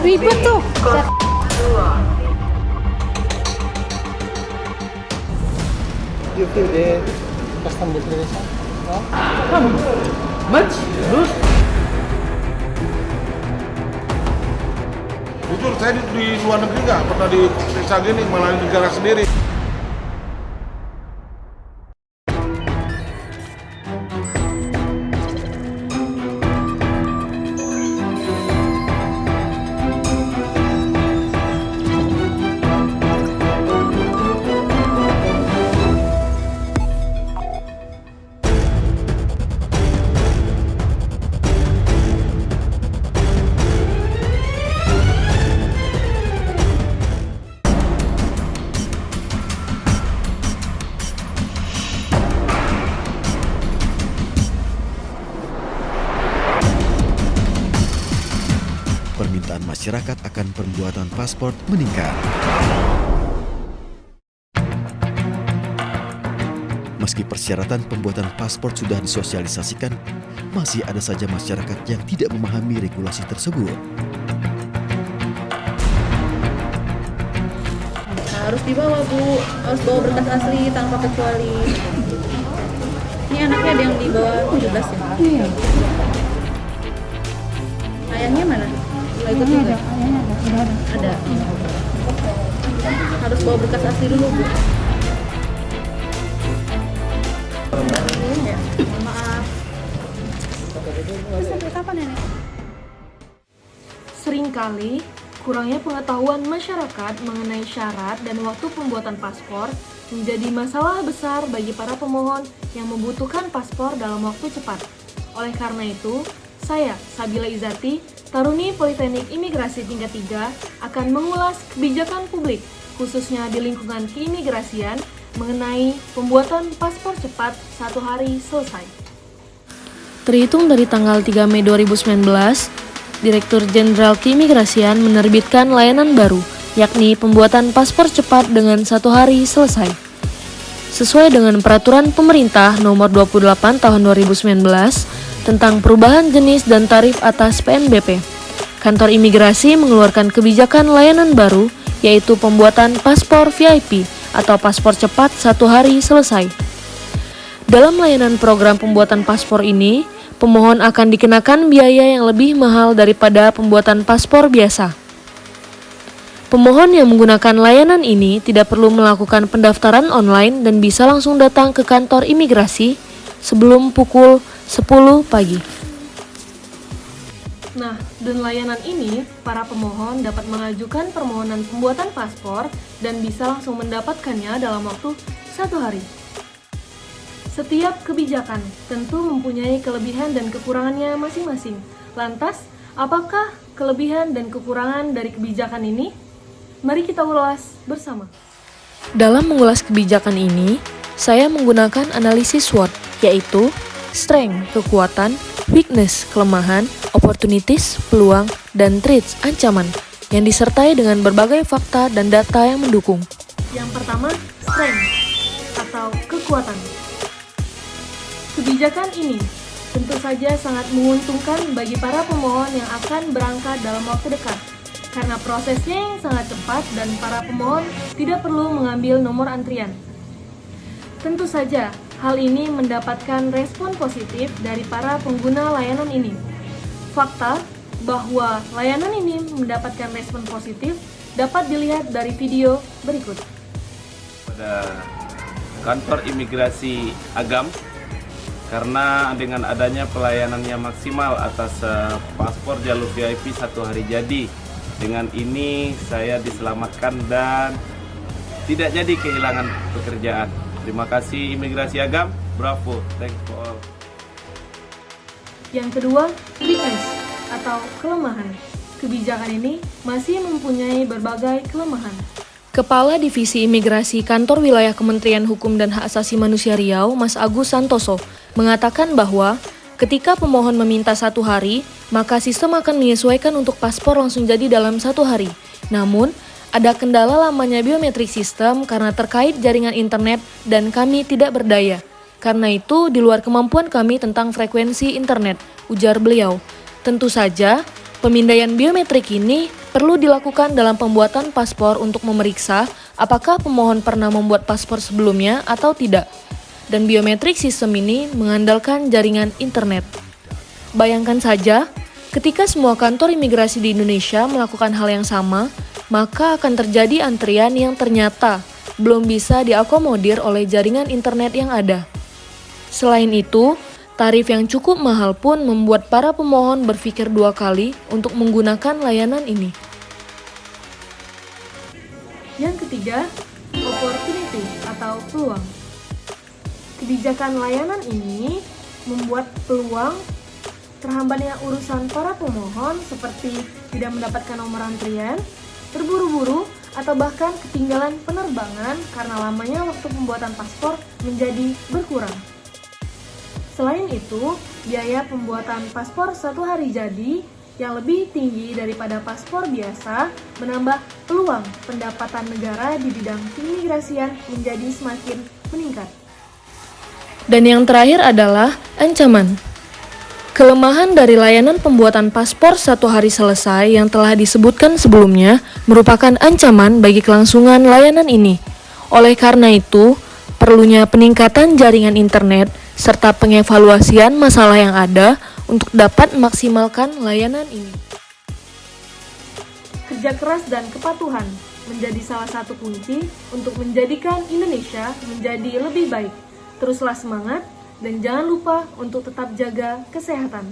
Ribet tuh. You feel the custom declaration? No? Much? Terus? Jujur saya di luar negeri nggak pernah diperiksa gini, malah di negara sendiri. Permintaan masyarakat akan pembuatan paspor meningkat. Meski persyaratan pembuatan paspor sudah disosialisasikan, masih ada saja masyarakat yang tidak memahami regulasi tersebut. Harus dibawa, Bu. Harus bawa berkas asli tanpa kecuali. Ini anaknya ada yang di bawah 17 ya? Iya. Ayahnya mana? Ikut juga? Ayahnya ada. Ada. Harus bawa berkas asli dulu, Bu. Ya, maaf. Terus sampai kapan nenek? Seringkali, kurangnya pengetahuan masyarakat mengenai syarat dan waktu pembuatan paspor menjadi masalah besar bagi para pemohon yang membutuhkan paspor dalam waktu cepat. Oleh karena itu, saya, Sabila Izati, Taruni Politeknik Imigrasi Tingkat 3, akan mengulas kebijakan publik, khususnya di lingkungan keimigrasian, mengenai pembuatan paspor cepat 1 hari selesai. Terhitung dari tanggal 3 Mei 2019, Direktur Jenderal Keimigrasian menerbitkan layanan baru, yakni pembuatan paspor cepat dengan 1 hari selesai. Sesuai dengan Peraturan Pemerintah Nomor 28 Tahun 2019 tentang perubahan jenis dan tarif atas PNBP, Kantor Imigrasi mengeluarkan kebijakan layanan baru, yaitu pembuatan paspor VIP atau paspor cepat 1 hari selesai. Dalam layanan program pembuatan paspor ini, pemohon akan dikenakan biaya yang lebih mahal daripada pembuatan paspor biasa. Pemohon yang menggunakan layanan ini tidak perlu melakukan pendaftaran online dan bisa langsung datang ke kantor imigrasi sebelum pukul 10 pagi. Nah, dan layanan ini, para pemohon dapat mengajukan permohonan pembuatan paspor dan bisa langsung mendapatkannya dalam waktu 1 hari. Setiap kebijakan tentu mempunyai kelebihan dan kekurangannya masing-masing. Lantas, apakah kelebihan dan kekurangan dari kebijakan ini? Mari kita ulas bersama. Dalam mengulas kebijakan ini, saya menggunakan analisis SWOT, yaitu strength, kekuatan, weakness, kelemahan, opportunities, peluang, dan threats, ancaman, yang disertai dengan berbagai fakta dan data yang mendukung. Yang pertama, strength, atau kekuatan. Kebijakan ini tentu saja sangat menguntungkan bagi para pemohon yang akan berangkat dalam waktu dekat, karena prosesnya yang sangat cepat dan para pemohon tidak perlu mengambil nomor antrian. Tentu saja, hal ini mendapatkan respon positif dari para pengguna layanan ini. Fakta bahwa layanan ini mendapatkan respon positif dapat dilihat dari video berikut. Pada kantor imigrasi Agam, karena dengan adanya pelayanannya maksimal atas paspor jalur VIP 1 hari jadi. Dengan ini saya diselamatkan dan tidak jadi kehilangan pekerjaan. Terima kasih Imigrasi Agam, bravo, thanks for all. Yang kedua, weakness atau kelemahan. Kebijakan ini masih mempunyai berbagai kelemahan. Kepala Divisi Imigrasi Kantor Wilayah Kementerian Hukum dan Hak Asasi Manusia Riau, Mas Agus Santoso, mengatakan bahwa ketika pemohon meminta 1 hari, maka sistem akan menyesuaikan untuk paspor langsung jadi dalam 1 hari. Namun, ada kendala lamanya biometrik sistem karena terkait jaringan internet dan kami tidak berdaya. Karena itu, di luar kemampuan kami tentang frekuensi internet, ujar beliau. Tentu saja, pemindaian biometrik ini perlu dilakukan dalam pembuatan paspor untuk memeriksa apakah pemohon pernah membuat paspor sebelumnya atau tidak. Dan biometrik sistem ini mengandalkan jaringan internet. Bayangkan saja, ketika semua kantor imigrasi di Indonesia melakukan hal yang sama, maka akan terjadi antrian yang ternyata belum bisa diakomodir oleh jaringan internet yang ada. Selain itu, tarif yang cukup mahal pun membuat para pemohon berpikir 2 kali untuk menggunakan layanan ini. Yang ketiga, opportunity atau peluang. Kebijakan layanan ini membuat peluang terhambatnya urusan para pemohon seperti tidak mendapatkan nomor antrian, terburu-buru, atau bahkan ketinggalan penerbangan karena lamanya waktu pembuatan paspor menjadi berkurang. Selain itu, biaya pembuatan paspor 1 hari jadi yang lebih tinggi daripada paspor biasa menambah peluang pendapatan negara di bidang keimigrasian menjadi semakin meningkat. Dan yang terakhir adalah ancaman. Kelemahan dari layanan pembuatan paspor 1 hari selesai yang telah disebutkan sebelumnya merupakan ancaman bagi kelangsungan layanan ini. Oleh karena itu, perlunya peningkatan jaringan internet serta pengevaluasian masalah yang ada untuk dapat memaksimalkan layanan ini. Kerja keras dan kepatuhan menjadi salah satu kunci untuk menjadikan Indonesia menjadi lebih baik. Teruslah semangat dan jangan lupa untuk tetap jaga kesehatan.